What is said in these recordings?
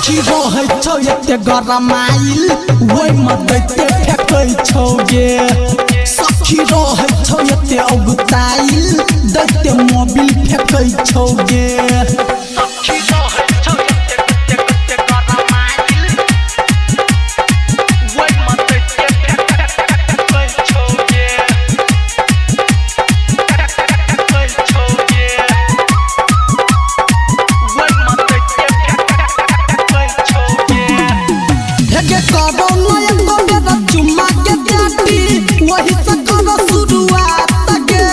सखी रहे छौ एते गरमाइल ओइ में दैते फेकै छौ गे सखी रहे छौ एते अगुताइल दैते मोबिल फेकै छौ गे सखी रहे छौ एते गरमाइल ओइ में दैते फेकै छौ गे वही से करो शुरुआत गे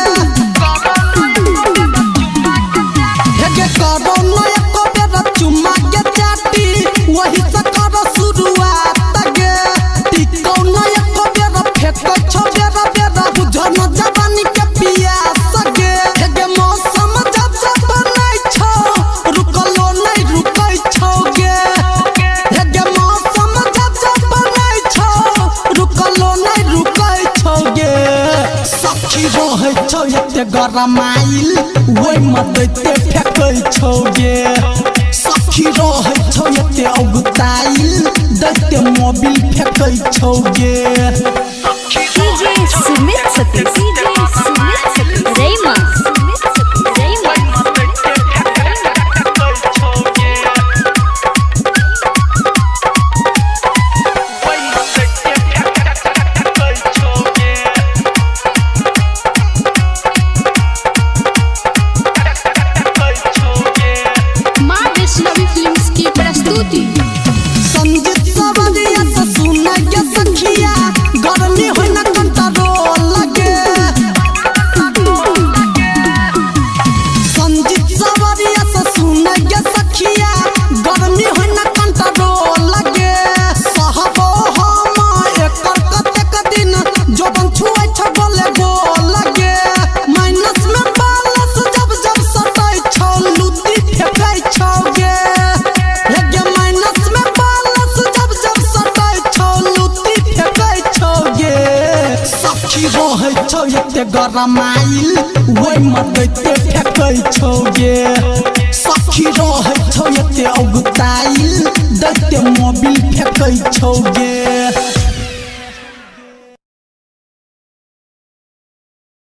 हेगे करो नया कबेरा चुम्मा के चाटी वही से करो शुरुआत गे टिको नया कबेरा फेको छो बेरा बेरा बुझो न जवानी के पियास गे हेगे मौसम जब जब बनाई छो रुकलो नहीं रुकै छो गे हेगे मौसम जब जब बनाई छो रुकलो नहीं रुकै छौ गे सखी रहे छौ एते गरमाइल ओइ में दैते फेकै छौ गे सखी रहे छौ एते अगुताइल दैते मोबिल फेकै छौ गे DJ Sumit Satish Rayma संगीत सवरिया से सुन के सखिया गर्मी होय न कंट्रोल लगे संगीत सवरिया से सुन के सखिया गर्मी होय न कंट्रोल लगे सहबो हम एकर कतेक दिन जोबन छुए छ बोले बोल लगे माइनस में बालस जब जब सटै छौ लुटी फेकै छौ गे हेगे माइनस में बालस जब जब सटै छौ लुटी फेकै छौ गे सखी रहे छौ एते गरमाइल ओइ में दैते फेकै छौ गे सखी रहे छौ एते अगुताइल दैते मोबिल फेकै छौ गे